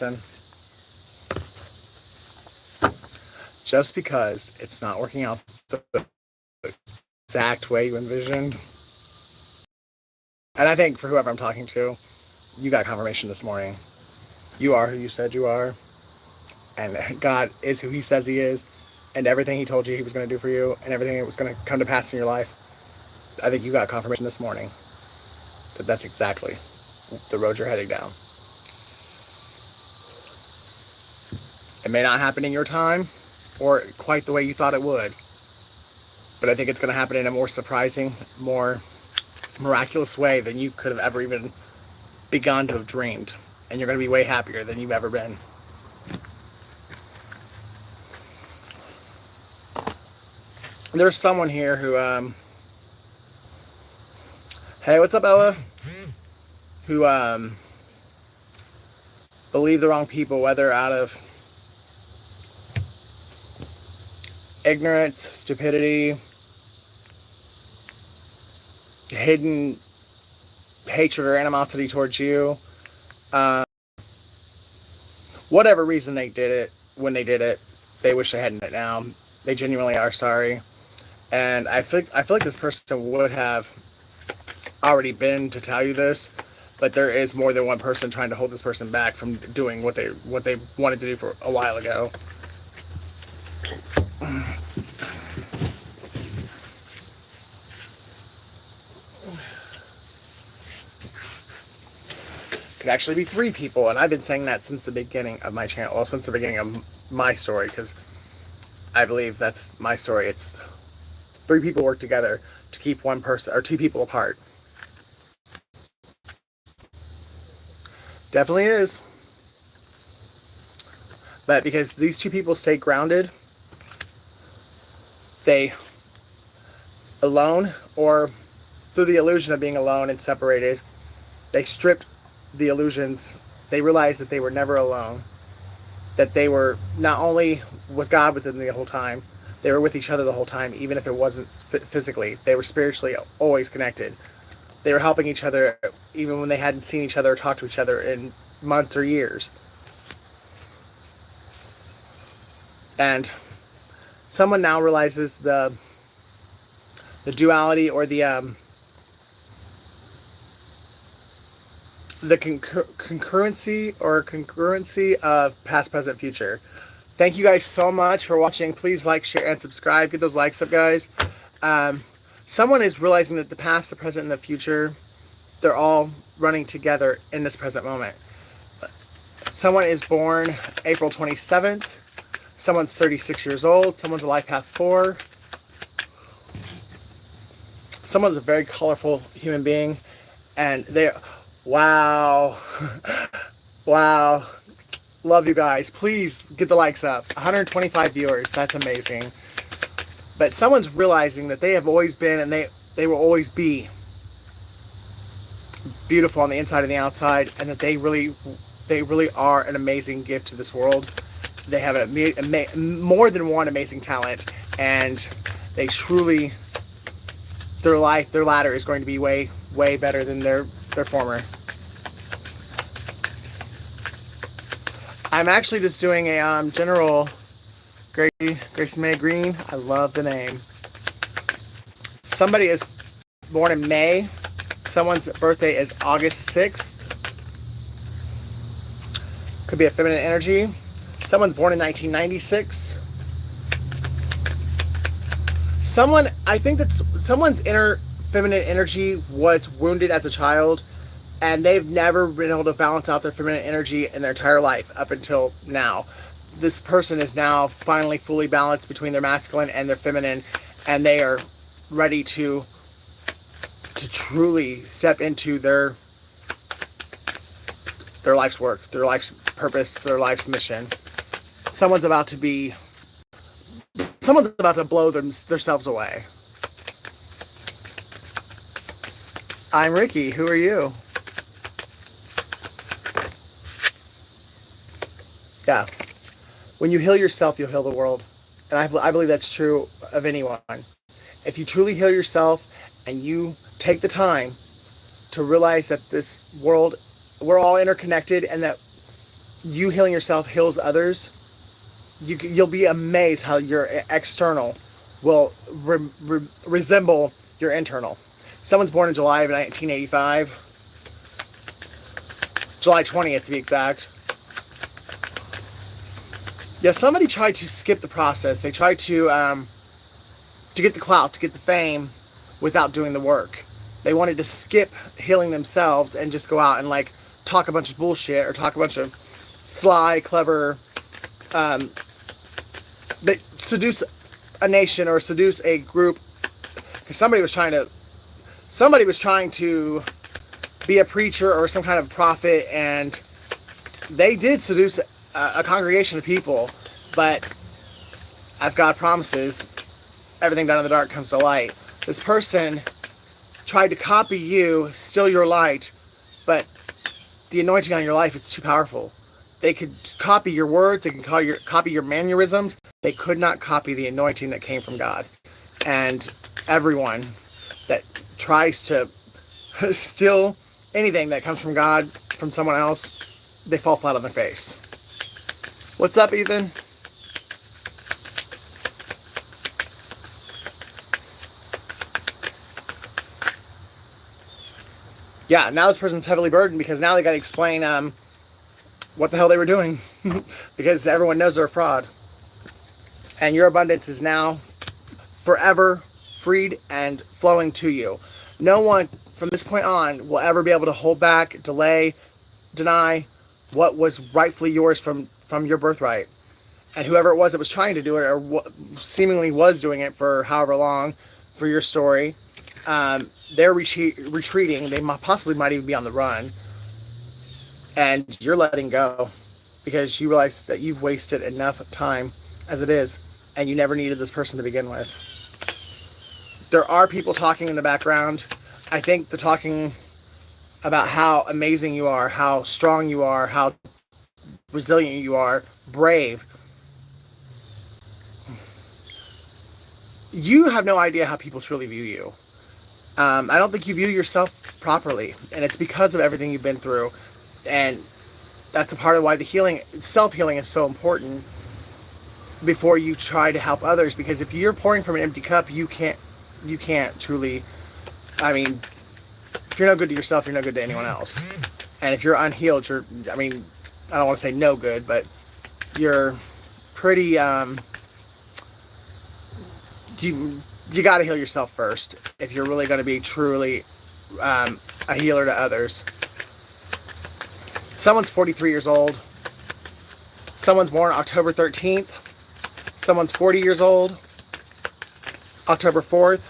listen. Just because it's not working out the exact way you envisioned. And I think for whoever I'm talking to, you got confirmation this morning. You are who you said you are. And God is who he says he is. And everything he told you he was going to do for you and everything that was going to come to pass in your life, I think you got confirmation this morning that that's exactly the road you're heading down. It may not happen in your time or quite the way you thought it would, but I think it's going to happen in a more surprising, more miraculous way than you could have ever even begun to have dreamed. And you're going to be way happier than you've ever been. There's someone here who, hey, what's up, Ella? Who, believe the wrong people, whether out of ignorance, stupidity, hidden hatred or animosity towards you, whatever reason they did it, when they did it, they wish they hadn't it now. They genuinely are sorry. And I feel like this person would have already been to tell you this, but there is more than one person trying to hold this person back from doing what they wanted to do for a while ago. Could actually be 3 people, and I've been saying that since the beginning of my channel, well, since the beginning of my story, because I believe that's my story. It's 3 people work together to keep one person, or 2 people apart. Definitely is. But because these 2 people stay grounded, they alone, or through the illusion of being alone and separated, they stripped the illusions. They realized that they were never alone, that they were, not only was God with them the whole time, they were with each other the whole time, even if it wasn't physically. They were spiritually always connected. They were helping each other even when they hadn't seen each other or talked to each other in months or years. And someone now realizes the duality, or the congruency of past, present, future. Thank you guys so much for watching. Please like, share, and subscribe. Get those likes up, guys. Someone is realizing that the past, the present, and the future, they're all running together in this present moment. Someone is born April 27th. Someone's 36 years old. Someone's a life path 4. Someone's a very colorful human being. And they're... Wow. Wow. Love you guys. Please get the likes up. 125 viewers. That's amazing. But someone's realizing that they have always been, and they will always be, beautiful on the inside and the outside, and that they really are an amazing gift to this world. They have more than one amazing talent, and they truly, their ladder is going to be way, way better than their former. I'm actually just doing a general Grace May Green. I love the name. Somebody is born in May. Someone's birthday is August 6th. Could be a feminine energy. Someone's born in 1996. I think that someone's inner feminine energy was wounded as a child, and they've never been able to balance out their feminine energy in their entire life up until now. This person is now finally fully balanced between their masculine and their feminine, and they are ready to truly step into their life's work, their life's purpose, their life's mission. Someone's about to blow themselves away. I'm Ricky. Who are you? Yeah. When you heal yourself, you'll heal the world. And I believe that's true of anyone. If you truly heal yourself and you take the time to realize that this world, we're all interconnected, and that you healing yourself heals others, you'll be amazed how your external will resemble your internal. Someone's born in July of 1985, July 20th to be exact. Yeah, somebody tried to skip the process. They tried to get the clout, to get the fame, without doing the work. They wanted to skip healing themselves and just go out and like talk a bunch of bullshit or talk a bunch of sly, clever. They seduce a nation or seduce a group. Because somebody was trying to be a preacher or some kind of prophet, and they did seduce a congregation of people, but as God promises, everything done in the dark comes to light. This person tried to copy you, steal your light, but the anointing on your life, it's too powerful. They could copy your words, they can copy your mannerisms. They could not copy the anointing that came from God. And everyone that tries to steal anything that comes from God, from someone else, they fall flat on their face. What's up, Ethan? Yeah, now this person's heavily burdened because now they got to explain what the hell they were doing because everyone knows they're a fraud. And your abundance is now forever freed and flowing to you. No one from this point on will ever be able to hold back, delay, deny what was rightfully yours from your birthright. And whoever it was that was trying to do it or seemingly was doing it for however long for your story, they're retreating. They possibly might even be on the run. And you're letting go because you realize that you've wasted enough time as it is, and you never needed this person to begin with. There are people talking in the background. I think they're talking about how amazing you are, how strong you are, how resilient you are, brave. You have no idea how people truly view you. I don't think you view yourself properly, and it's because of everything you've been through. And that's a part of why the healing, self-healing is so important before you try to help others. Because if you're pouring from an empty cup, you can't truly, I mean, if you're no good to yourself, you're no good to anyone else. And if you're unhealed, I don't want to say no good, but you're pretty, you got to heal yourself first if you're really going to be truly a healer to others. Someone's 43 years old. Someone's born October 13th. Someone's 40 years old. October 4th.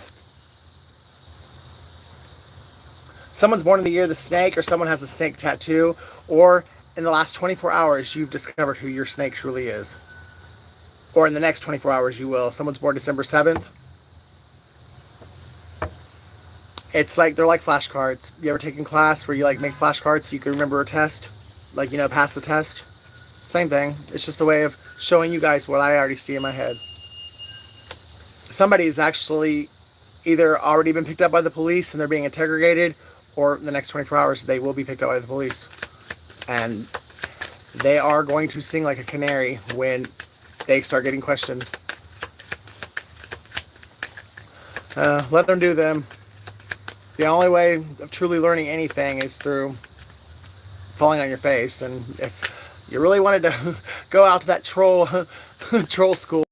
Someone's born in the year of the snake, or someone has a snake tattoo, or in the last 24 hours you've discovered who your snake truly is. Or in the next 24 hours you will. Someone's born December 7th. It's like, they're like flashcards. You ever taken class where you like make flashcards so you can remember a test? Like, pass the test? Same thing. It's just a way of showing you guys what I already see in my head. Somebody is actually either already been picked up by the police and they're being interrogated, or in the next 24 hours they will be picked up by the police. And they are going to sing like a canary when they start getting questioned. Let them do them. The only way of truly learning anything is through falling on your face. And if you really wanted to go out to that troll school,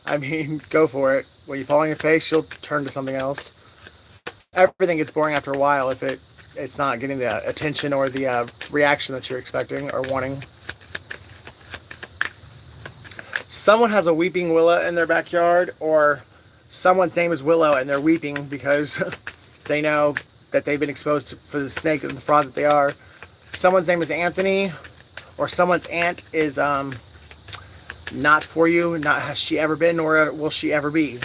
I mean, go for it. When you fall on your face, you'll turn to something else. Everything gets boring after a while if it's not getting the attention or the reaction that you're expecting or wanting. Someone has a weeping willow in their backyard, or someone's name is Willow and they're weeping because they know that they've been exposed for the snake and the fraud that they are. Someone's name is Anthony, or someone's aunt is not for you. Not has she ever been, nor will she ever be.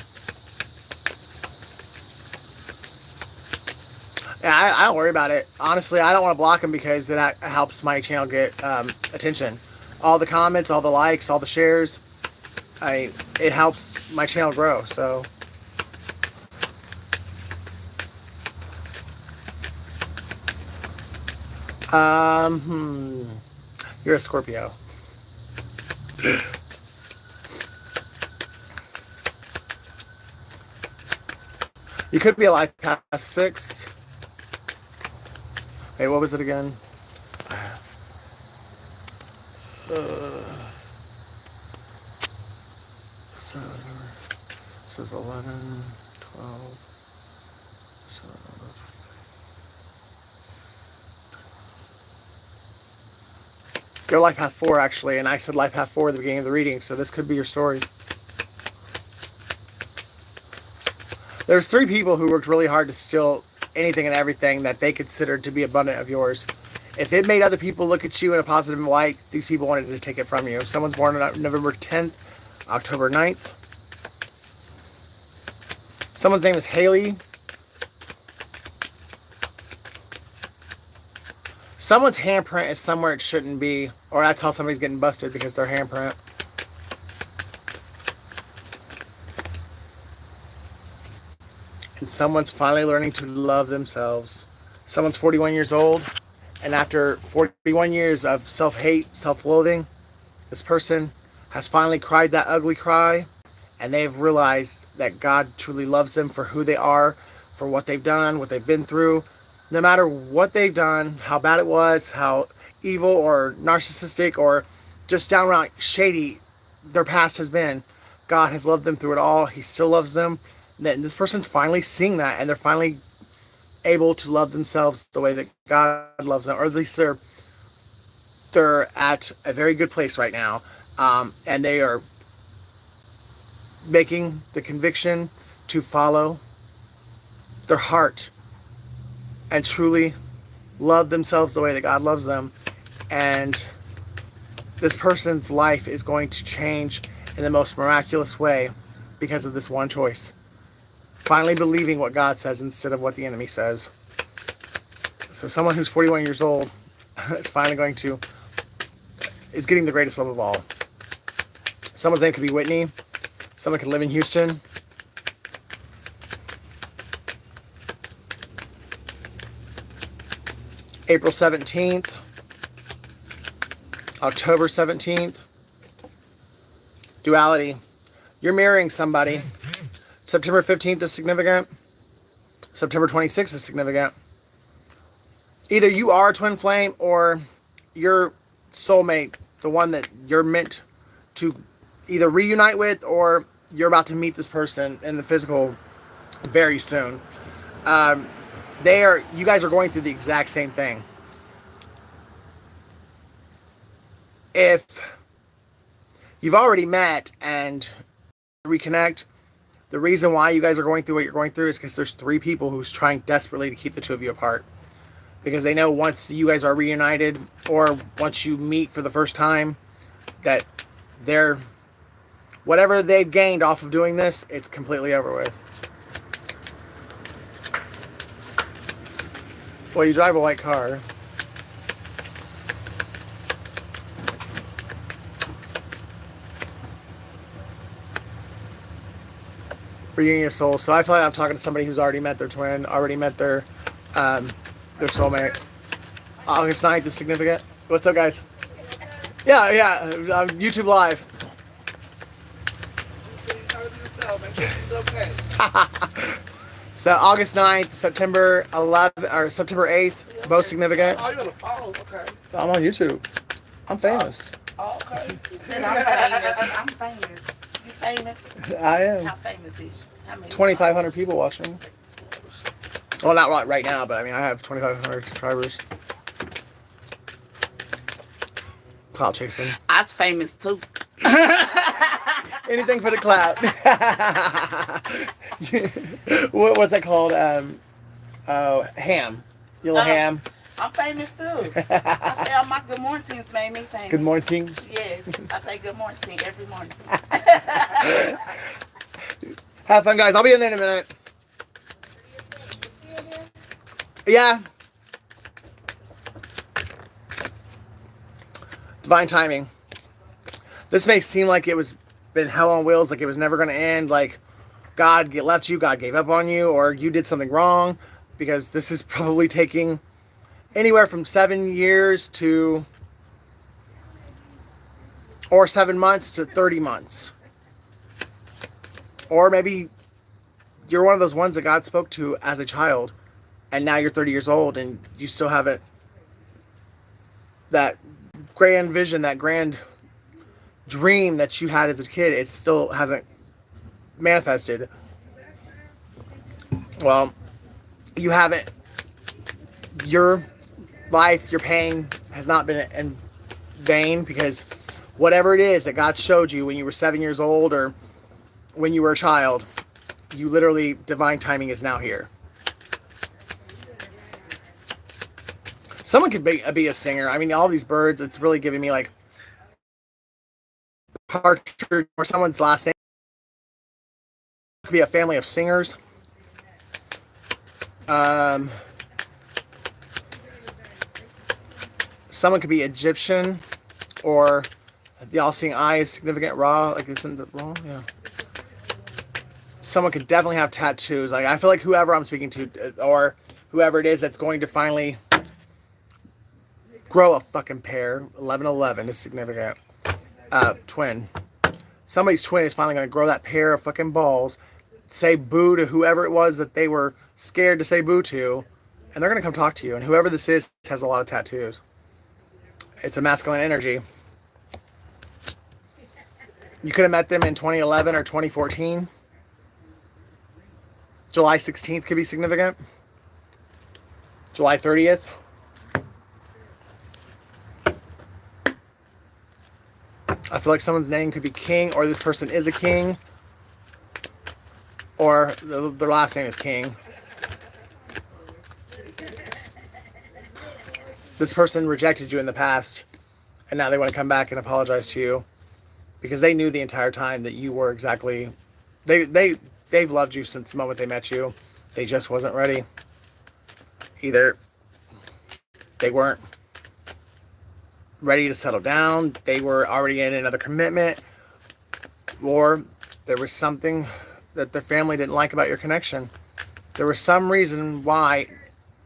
I don't worry about it. Honestly, I don't want to block them because that helps my channel get attention. All the comments, all the likes, all the shares, it helps my channel grow. So. You're a Scorpio. You could be a life past 6. Hey, what was it again? So this is 11, 12. Your life path 4, actually, and I said life path 4 at the beginning of the reading, so this could be your story. There's 3 people who worked really hard to steal anything and everything that they considered to be abundant of yours. If it made other people look at you in a positive light, these people wanted to take it from you. Someone's born on November 10th, October 9th. Someone's name is Haley. Someone's handprint is somewhere it shouldn't be, or that's how somebody's getting busted, because their handprint. And someone's finally learning to love themselves. Someone's 41 years old, and after 41 years of self-hate, self-loathing, this person has finally cried that ugly cry, and they've realized that God truly loves them for who they are, for what they've done, what they've been through. No matter what they've done, how bad it was, how evil or narcissistic or just downright shady their past has been, God has loved them through it all. He still loves them. And this person's finally seeing that, and they're finally able to love themselves the way that God loves them, or at least they're at a very good place right now, and they are making the conviction to follow their heart and truly love themselves the way that God loves them. And this person's life is going to change in the most miraculous way because of this one choice. Finally believing what God says instead of what the enemy says. So someone who's 41 years old is finally is getting the greatest love of all. Someone's name could be Whitney. Someone could live in Houston. April 17th, October 17th. Duality. You're marrying somebody. September 15th is significant. September 26th is significant. Either you are a twin flame, or your soulmate, the one that you're meant to either reunite with, or you're about to meet this person in the physical very soon. You guys are going through the exact same thing. If you've already met and reconnect, the reason why you guys are going through what you're going through is because there's 3 people who's trying desperately to keep the 2 of you apart. Because they know once you guys are reunited, or once you meet for the first time, that whatever they've gained off of doing this, it's completely over with. Well, you drive a white car. Reunion of souls. So I feel like I'm talking to somebody who's already met their twin, already met their soulmate. August 9th is significant. What's up, guys? Yeah, YouTube Live. So August 9th, September 11th, or September 8th, both significant. Oh, you're gonna follow? Okay. I'm on YouTube. I'm famous. Oh, okay. Then I'm famous. You famous? I am. How famous is you? How many? 2,500 people watching. Well, not right now, but I mean, I have 2,500 subscribers. Clout chasing. I was famous too. Anything for the clout. What's that called? Ham. Yellow ham. I'm famous too. I say all my good mornings made me famous. Good morning. Yes. I say good morning every morning. Have fun, guys. I'll be in there in a minute. Yeah. Divine timing. This may seem like it was been hell on wheels, like it was never going to end, like God left you, God gave up on you, or you did something wrong, because this is probably taking anywhere from 7 years to or 7 months to 30 months. Or maybe you're one of those ones that God spoke to as a child, and now you're 30 years old and you still haven't, that grand vision, that grand dream that you had as a kid, it still hasn't manifested. Well, you haven't, your life, your pain has not been in vain, because whatever it is that God showed you when you were 7 years old or when you were a child, you literally, divine timing is now here. Someone could be a singer. I mean, all these birds, it's really giving me like partridge or someone's last name. It could be a family of singers. Someone could be Egyptian, or the all-seeing eye is significant. Raw, like isn't it raw? Yeah. Someone could definitely have tattoos. Like I feel like whoever I'm speaking to, or whoever it is that's going to finally grow a fucking pair. 1111 is significant. Twin. Somebody's twin is finally going to grow that pair of fucking balls, say boo to whoever it was that they were scared to say boo to, and they're going to come talk to you. And whoever this is has a lot of tattoos. It's a masculine energy. You could have met them in 2011 or 2014. July 16th could be significant. July 30th. I feel like someone's name could be King, or this person is a king, or their last name is King. This person rejected you in the past, and now they want to come back and apologize to you, because they knew the entire time that you were exactly, they've loved you since the moment they met you. They just wasn't ready. Either they weren't ready to settle down, they were already in another commitment, or there was something that their family didn't like about your connection. There was some reason why,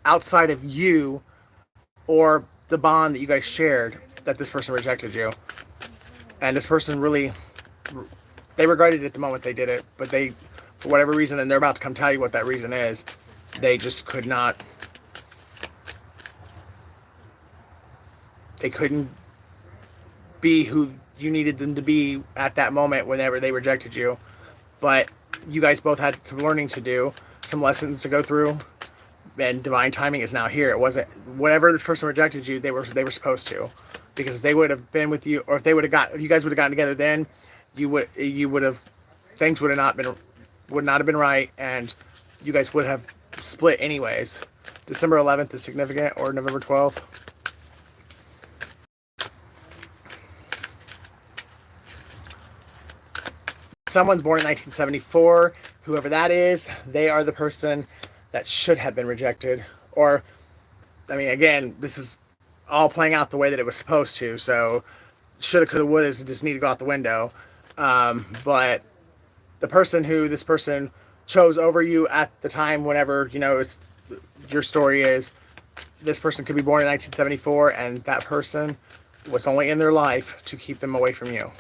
outside of you or the bond that you guys shared, that this person rejected you. And this person really, they regretted it at the moment they did it, but they, for whatever reason, and they're about to come tell you what that reason is, they just could not, they couldn't be who you needed them to be at that moment whenever they rejected you. But you guys both had some learning to do, some lessons to go through, and divine timing is now here. It wasn't, whenever this person rejected you, they were supposed to, because if they would have been with you, or if you guys would have gotten together, then you would have, things would not have been right, and you guys would have split anyways. December 11th is significant, or November 12th. Someone's born in 1974. Whoever that is, they are the person that should have been rejected. Or, I mean, again, this is all playing out the way that it was supposed to. So, shoulda, coulda, woulda just need to go out the window. But the person who this person chose over you at the time, whenever, it's your story is, this person could be born in 1974, and that person was only in their life to keep them away from you.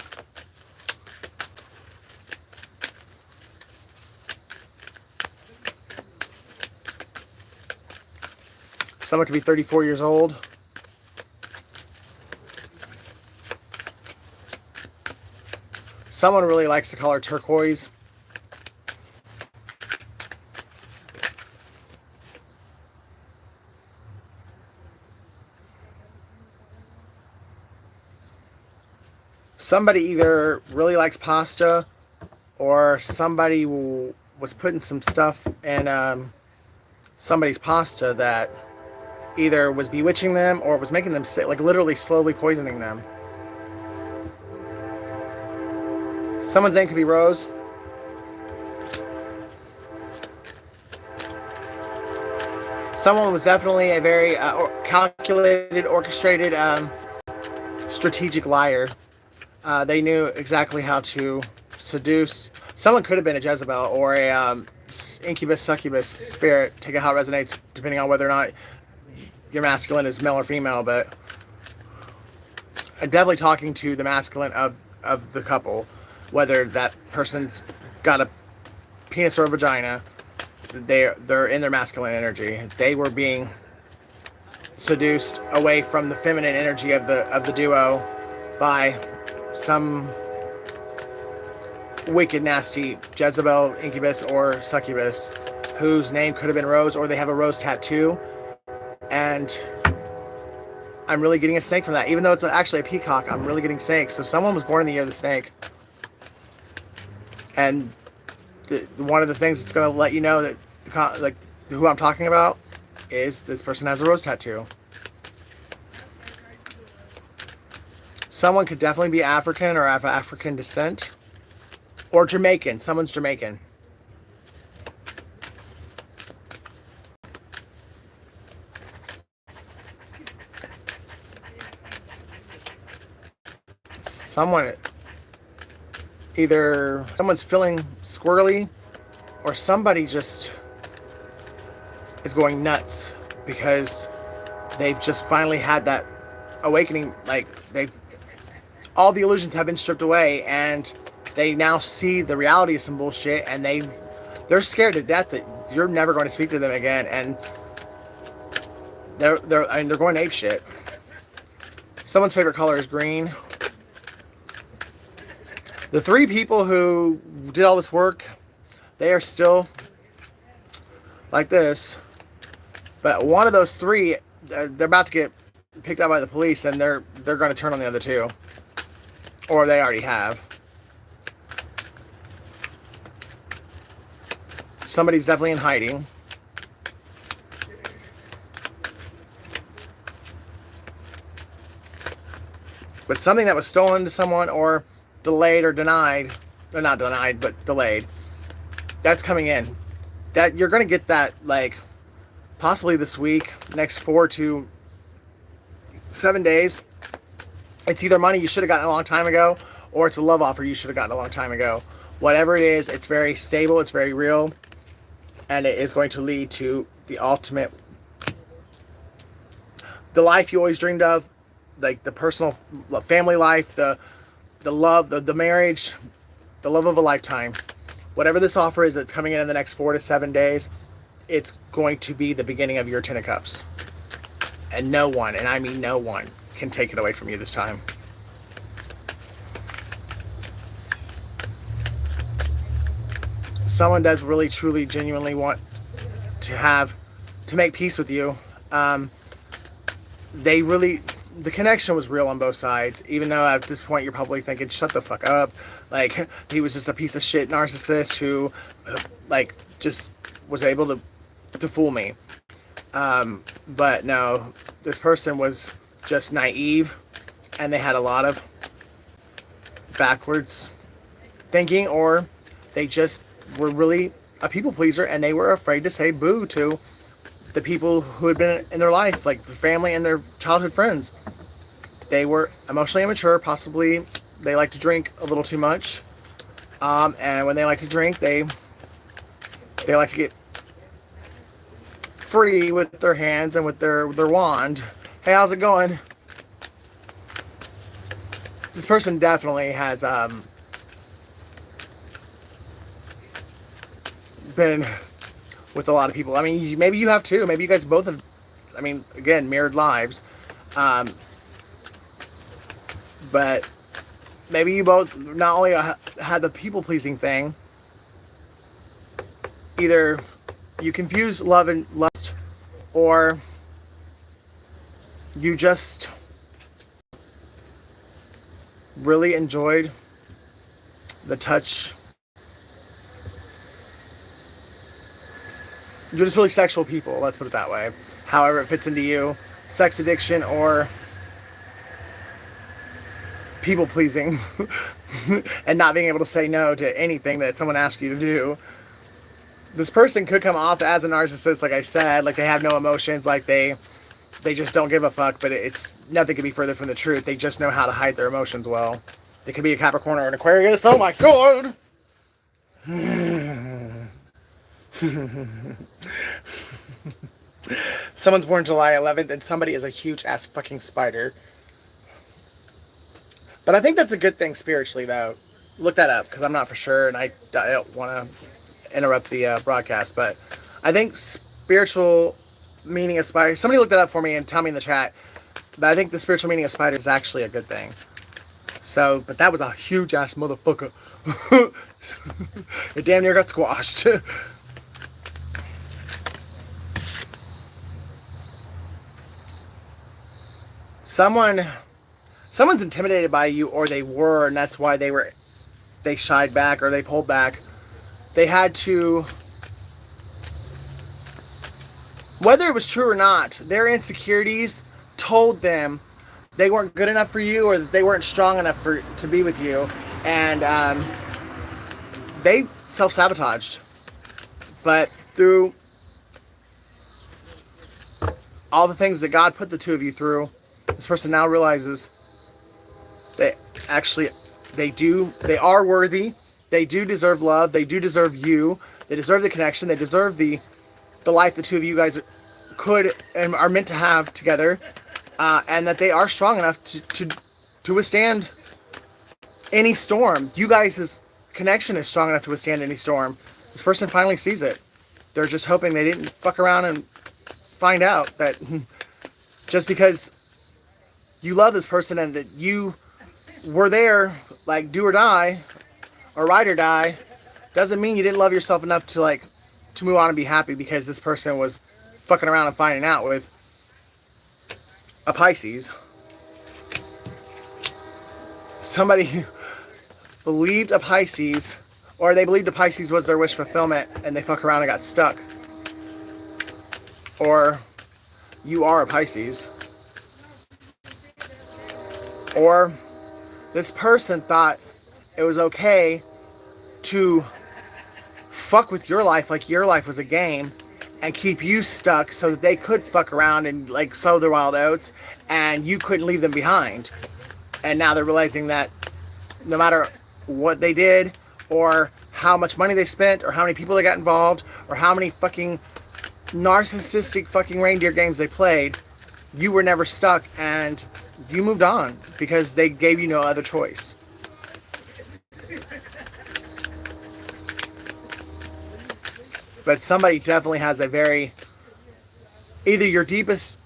Someone could be 34 years old. Someone really likes the color turquoise. Somebody either really likes pasta, or somebody was putting some stuff in somebody's pasta that either was bewitching them or was making them sick, like literally slowly poisoning them. Someone's name could be Rose. Someone was definitely a very calculated, orchestrated, strategic liar. They knew exactly how to seduce. Someone could have been a Jezebel or a incubus, succubus spirit. Take it how it resonates, depending on whether or not your masculine is male or female. But definitely talking to the masculine of the couple, whether that person's got a penis or a vagina. They're in their masculine energy. They were being seduced away from the feminine energy of the duo by some wicked, nasty Jezebel, incubus, or succubus, whose name could have been Rose, or they have a rose tattoo. And I'm really getting a snake from that. Even though it's actually a peacock, I'm really getting snakes. So someone was born in the year of the snake. And one of the things that's going to let you know that, like, who I'm talking about is this person has a rose tattoo. Someone could definitely be African or have African descent. Or Jamaican. Someone's Jamaican. Someone, either someone's feeling squirrely, or somebody just is going nuts because they've just finally had that awakening. Like, all the illusions have been stripped away, and they now see the reality of some bullshit, and they're scared to death that you're never going to speak to them again, and they're going ape shit. Someone's favorite color is green. The three people who did all this work, they are still like this. But one of those three, they're about to get picked up by the police, and they're going to turn on the other two. Or they already have. Somebody's definitely in hiding. But something that was stolen to someone, or delayed or denied, or not denied, but delayed, that's coming in. That you're going to get that, like, possibly this week, next 4 to 7 days. It's either money you should have gotten a long time ago, or it's a love offer you should have gotten a long time ago. Whatever it is, it's very stable, it's very real, and it is going to lead to the ultimate, the life you always dreamed of, like the personal family life, the love, the marriage, the love of a lifetime. Whatever this offer is that's coming in the next 4 to 7 days, it's going to be the beginning of your Ten of Cups. And no one, and I mean no one, can take it away from you this time. Someone does really, truly, genuinely want to make peace with you. They really, the connection was real on both sides, even though at this point you're probably thinking, shut the fuck up. Like, he was just a piece of shit narcissist who, like, just was able to fool me. But no, this person was just naive, and they had a lot of backwards thinking, or they just were really a people pleaser, and they were afraid to say boo to the people who had been in their life, like the family and their childhood friends. They were emotionally immature, possibly they like to drink a little too much, and when they like to drink, they like to get free with their hands and with their wand. Hey, how's it going? This person definitely has been with a lot of people. I mean, maybe you have too. Maybe you guys both have, I mean, again, mirrored lives. But maybe you both not only had the people-pleasing thing, either you confuse love and lust, or you just really enjoyed the touch. You're just really sexual people, let's put it that way. However it fits into you. Sex addiction or people pleasing and not being able to say no to anything that someone asks you to do. This person could come off as a narcissist, like I said, like they have no emotions, like they just don't give a fuck, but it's nothing could be further from the truth. They just know how to hide their emotions well. They could be a Capricorn or an Aquarius. Oh my god! Someone's born July 11th, and somebody is a huge ass fucking spider. But I think that's a good thing spiritually, though. Look that up because I'm not for sure, and I don't want to interrupt the broadcast. But I think spiritual meaning of spider. Somebody look that up for me and tell me in the chat. But I think the spiritual meaning of spider is actually a good thing. So, but that was a huge ass motherfucker. It damn near got squashed. Someone's intimidated by you, or they were, and that's why they shied back or they pulled back. They had to, whether it was true or not, their insecurities told them they weren't good enough for you, or that they weren't strong enough to be with you, and they self-sabotaged. But through all the things that God put the two of you through, this person now realizes they actually, they are worthy, they do deserve love, they do deserve you, they deserve the connection, they deserve the life the two of you guys could and are meant to have together, and that they are strong enough to withstand any storm. You guys' connection is strong enough to withstand any storm. This person finally sees it. They're just hoping they didn't fuck around and find out that just because you love this person and that you were there, like, do or die, or ride or die, doesn't mean you didn't love yourself enough to move on and be happy because this person was fucking around and finding out with a Pisces. Somebody believed a Pisces, or they believed a Pisces was their wish fulfillment, and they fuck around and got stuck. Or you are a Pisces. Or this person thought it was okay to fuck with your life like your life was a game and keep you stuck so that they could fuck around and like sow their wild oats and you couldn't leave them behind. And now they're realizing that no matter what they did, or how much money they spent, or how many people they got involved, or how many fucking narcissistic fucking reindeer games they played, you were never stuck and you moved on because they gave you no other choice. But somebody definitely has a very, either your deepest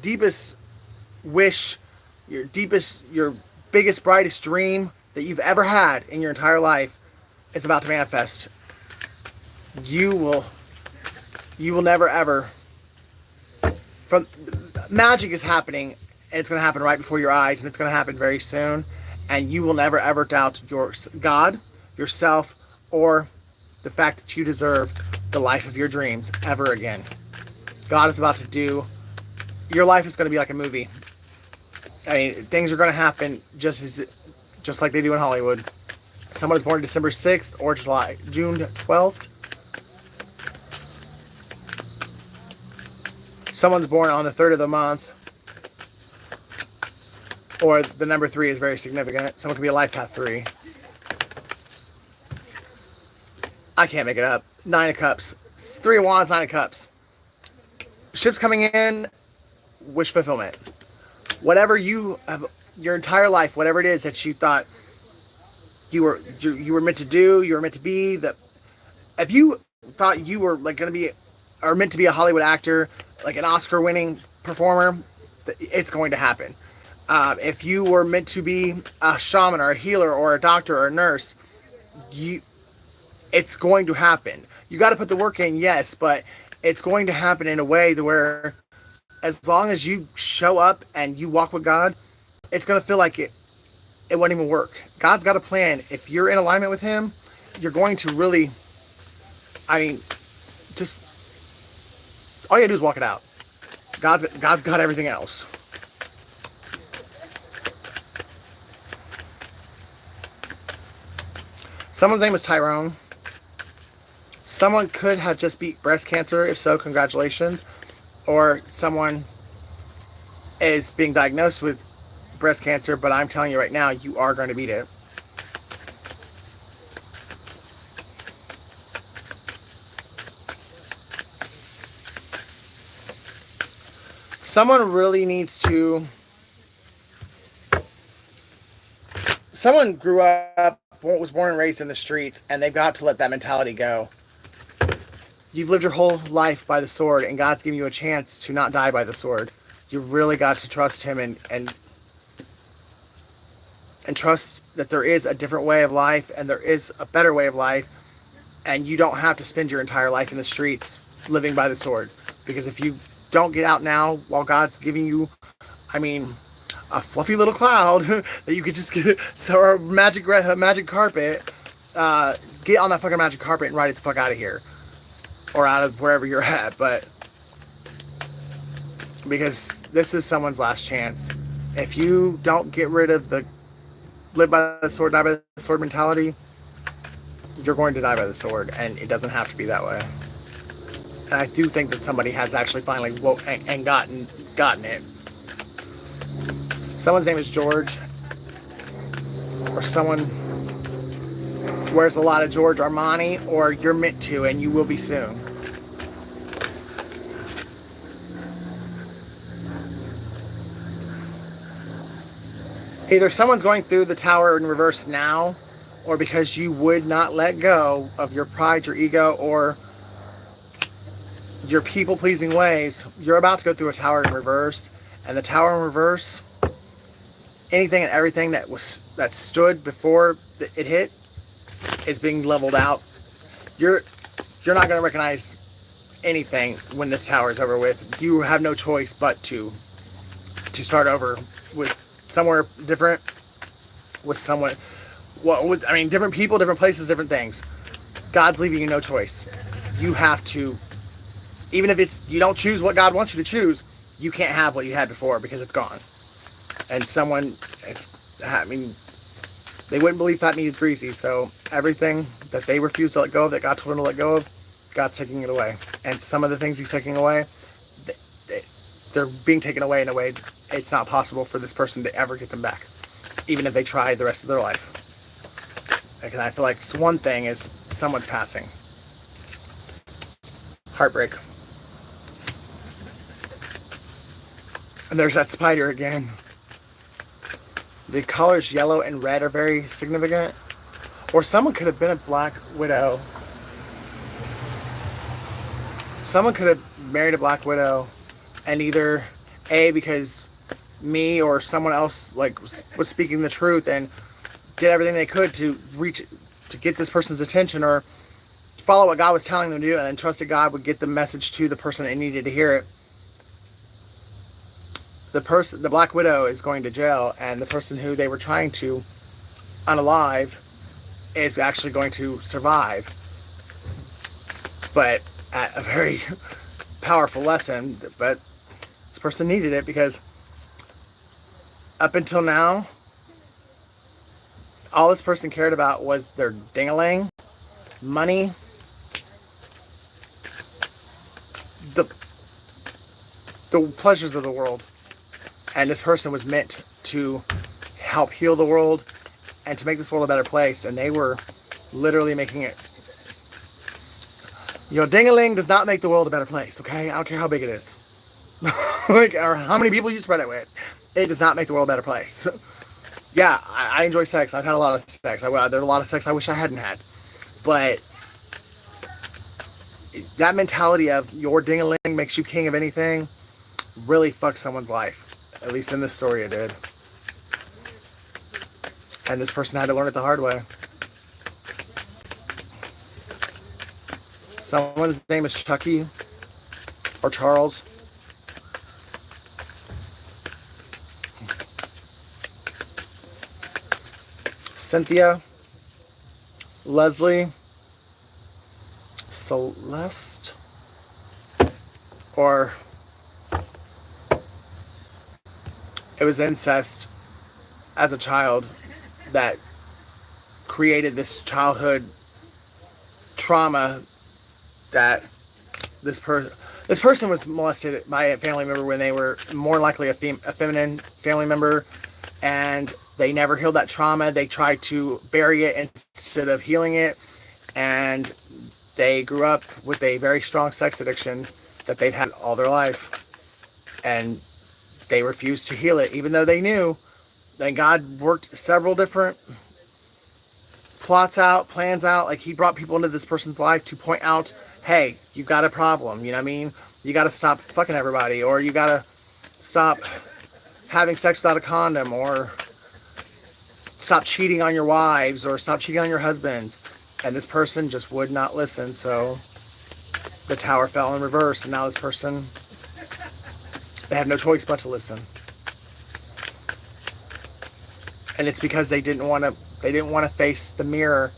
deepest wish, your biggest, brightest dream that you've ever had in your entire life is about to manifest. You will never ever, magic is happening, and it's going to happen right before your eyes, and it's going to happen very soon, and you will never ever doubt your God, yourself, or the fact that you deserve the life of your dreams ever again. God is about to do, your life is going to be like a movie. I mean, things are going to happen just like they do in Hollywood. Someone is born December 6th or June 12th. Someone's born on the 3rd of the month, or the number 3 is very significant. Someone could be a life path 3. I can't make it up. 9 of Cups. 3 of Wands, 9 of Cups. Ships coming in, wish fulfillment. Whatever you have, your entire life, whatever it is that you thought you were meant to do, you were meant to be, that if you thought you were like going to be, or meant to be a Hollywood actor, like an Oscar-winning performer, it's going to happen. If you were meant to be a shaman or a healer or a doctor or a nurse, it's going to happen. You got to put the work in, yes, but it's going to happen in a way where, as long as you show up and you walk with God, it's going to feel like it won't even work. God's got a plan. If you're in alignment with Him, you're going to really, I mean, just, all you gotta do is walk it out. God's got everything else. Someone's name is Tyrone. Someone could have just beat breast cancer. If so, congratulations. Or someone is being diagnosed with breast cancer, but I'm telling you right now, you are going to beat it. Someone really needs to someone grew up, was born and raised in the streets, and they've got to let that mentality go. You've lived your whole life by the sword, and God's giving you a chance to not die by the sword. You really got to trust Him and trust that there is a different way of life, and there is a better way of life, and you don't have to spend your entire life in the streets living by the sword. Because if you don't get out now while God's giving you, a fluffy little cloud that you could just get, or a magic carpet, get on that fucking magic carpet and ride it the fuck out of here. Or out of wherever you're at, but because this is someone's last chance. If you don't get rid of the live by the sword, die by the sword mentality, you're going to die by the sword, and it doesn't have to be that way. And I do think that somebody has actually finally woke and gotten it. Someone's name is George, or someone wears a lot of George Armani, or you're meant to, and you will be soon. Either someone's going through the tower in reverse now, or because you would not let go of your pride, your ego, or your people-pleasing ways, you're about to go through a tower in reverse. And the tower in reverse, anything and everything that stood before it hit is being leveled out. You're not going to recognize anything when this tower is over with. You have no choice but to start over with somewhere different, with someone, different people, different places, different things. God's leaving you no choice. You have to, even if you don't choose what God wants you to choose, you can't have what you had before because it's gone. And they wouldn't believe fat meat is greasy, so everything that they refuse to let go of, that God told them to let go of, God's taking it away. And some of the things He's taking away, they're being taken away in a way it's not possible for this person to ever get them back, even if they try the rest of their life. And I feel like one thing is someone's passing. Heartbreak. And there's that spider again. The colors yellow and red are very significant. Or someone could have been a black widow. Someone could have married a black widow, and either because me or someone else was speaking the truth and did everything they could to get this person's attention, or follow what God was telling them to do, and then trusted God would get the message to the person that needed to hear it. The black widow is going to jail, and the person who they were trying to unalive is actually going to survive, but at a very powerful lesson. But this person needed it, because up until now, all this person cared about was their ding-a-ling, money, the pleasures of the world. And this person was meant to help heal the world and to make this world a better place. And they were literally making it. Ding-a-ling does not make the world a better place, okay? I don't care how big it is. Or how many people you spread it with. It does not make the world a better place. Yeah, I enjoy sex. I've had a lot of sex. There's a lot of sex I wish I hadn't had. But that mentality of your ding-a-ling makes you king of anything really fucks someone's life. At least in this story it did. And this person had to learn it the hard way. Someone's name is Chucky or Charles. Cynthia, Leslie, Celeste, or it was incest as a child that created this childhood trauma that this person was molested by a family member when they were more likely a feminine family member, and they never healed that trauma. They tried to bury it instead of healing it, and they grew up with a very strong sex addiction that they've had all their life, and they refused to heal it, even though they knew that God worked several different plots out, plans out. Like, he brought people into this person's life to point out, hey, you got a problem. You know what I mean? You got to stop fucking everybody, or you got to stop having sex without a condom, or stop cheating on your wives, or stop cheating on your husbands. And this person just would not listen. So the tower fell in reverse, and now this person, they have no choice but to listen. And it's because they didn't want to face the mirror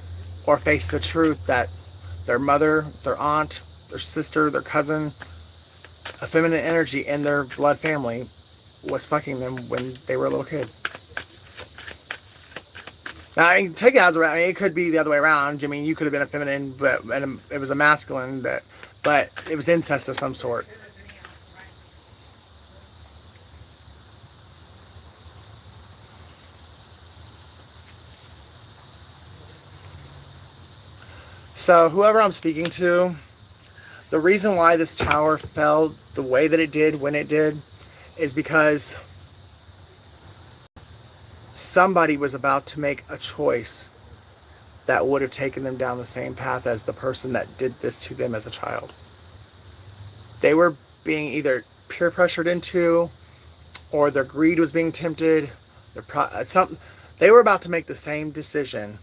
or face the truth that their mother, their aunt, their sister, their cousin, a feminine energy in their blood family was fucking them when they were a little kid. Now, I take it as around. I mean, it could be the other way around. I mean, you could have been a feminine, but it was a masculine, but it was incest of some sort. So, whoever I'm speaking to, the reason why this tower fell the way that it did when it did is because somebody was about to make a choice that would have taken them down the same path as the person that did this to them as a child. They were being either peer pressured into, or their greed was being tempted. They were about to make the same decision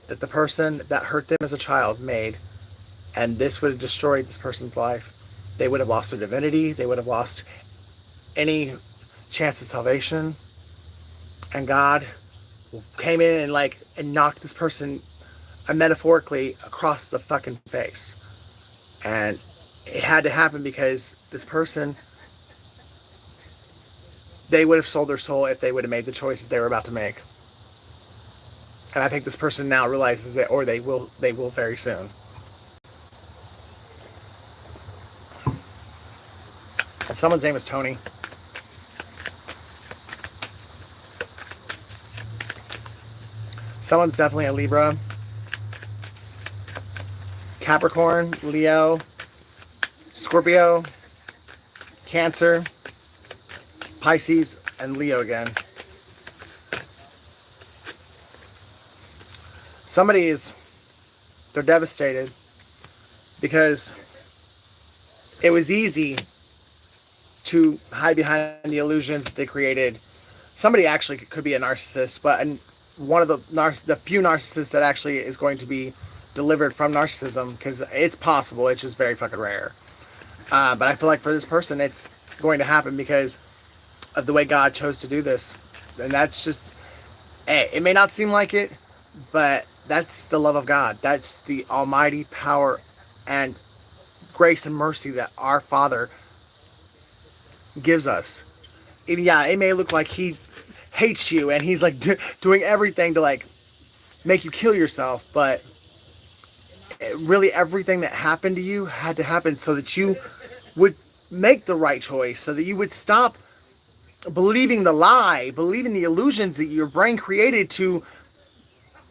that the person that hurt them as a child made, and this would have destroyed this person's life. They would have lost their divinity. They would have lost any chance of salvation. And God came in and knocked this person metaphorically across the fucking face. And it had to happen because this person, they would have sold their soul if they would have made the choices they were about to make. And I think this person now realizes it, or they will very soon. And someone's name is Tony. Someone's definitely a Libra, Capricorn, Leo, Scorpio, Cancer, Pisces, and Leo again. They're devastated because it was easy to hide behind the illusions that they created. Somebody actually could be a narcissist, but one of the few narcissists that actually is going to be delivered from narcissism, because it's possible, it's just very fucking rare. But I feel like for this person, it's going to happen because of the way God chose to do this. And that's just, it may not seem like it, but that's the love of God. That's the almighty power and grace and mercy that our Father gives us. It may look like He hates you and He's doing everything to make you kill yourself, but really everything that happened to you had to happen so that you would make the right choice, so that you would stop believing the lie, believing the illusions that your brain created to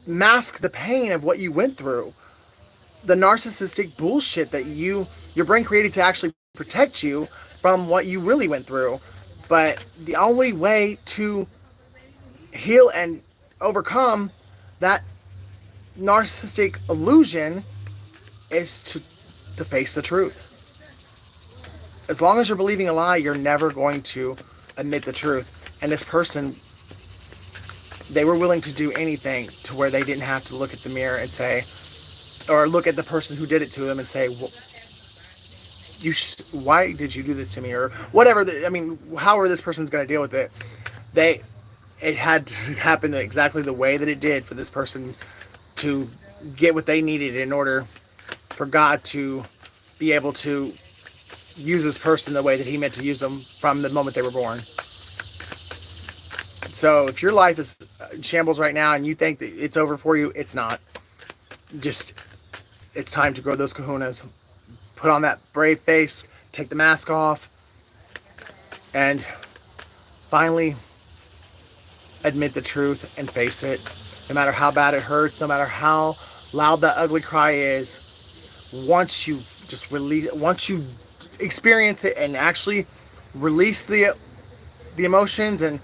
mask the pain of what you went through. The narcissistic bullshit that your brain created to actually protect you from what you really went through. But the only way to heal and overcome that narcissistic illusion is to face the truth. As long as you're believing a lie, you're never going to admit the truth. And this person, they were willing to do anything to where they didn't have to look at the mirror and say, or look at the person who did it to them and say, well, why did you do this to me? Or whatever. However this person's going to deal with it. It had to happen exactly the way that it did for this person to get what they needed in order for God to be able to use this person the way that He meant to use them from the moment they were born. So if your life is in shambles right now and you think that it's over for you, it's not. It's time to grow those kahunas. Put on that brave face, take the mask off, and finally admit the truth and face it. No matter how bad it hurts, no matter how loud that ugly cry is, once you experience it and actually release the emotions and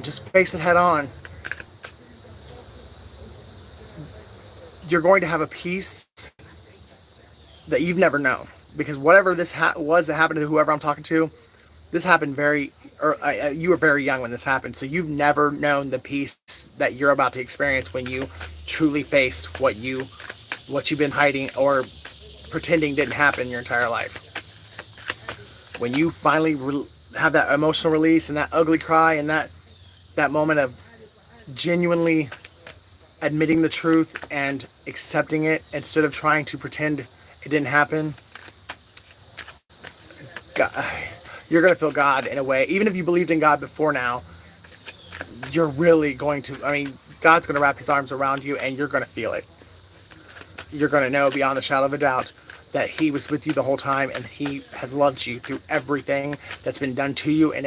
just face it head on, you're going to have a peace that you've never known. Because whatever this was that happened to whoever I'm talking to, this happened you were very young when this happened. So you've never known the peace that you're about to experience when you truly face what you've been hiding or pretending didn't happen your entire life. When you finally have that emotional release and that ugly cry and that moment of genuinely admitting the truth and accepting it instead of trying to pretend it didn't happen, God, you're going to feel God in a way. Even if you believed in God before now, you're really going to, God's going to wrap his arms around you and you're going to feel it. You're going to know beyond a shadow of a doubt that he was with you the whole time and he has loved you through everything that's been done to you and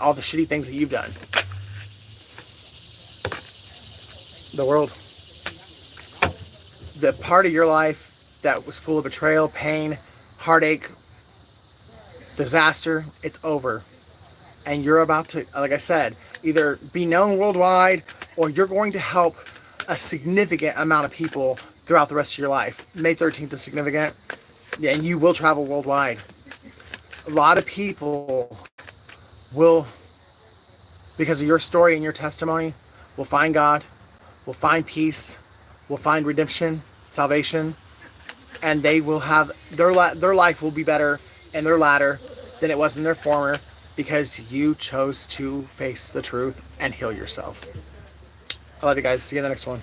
all the shitty things that you've done. The world, the part of your life that was full of betrayal, pain, heartache, disaster, it's over. And you're about to, like I said, either be known worldwide or you're going to help a significant amount of people throughout the rest of your life. May 13th is significant, and you will travel worldwide. A lot of people will, because of your story and your testimony, will find God, will find peace, will find redemption, salvation, and they will have, their life will be better in their latter than it was in their former because you chose to face the truth and heal yourself. I love you guys. See you in the next one.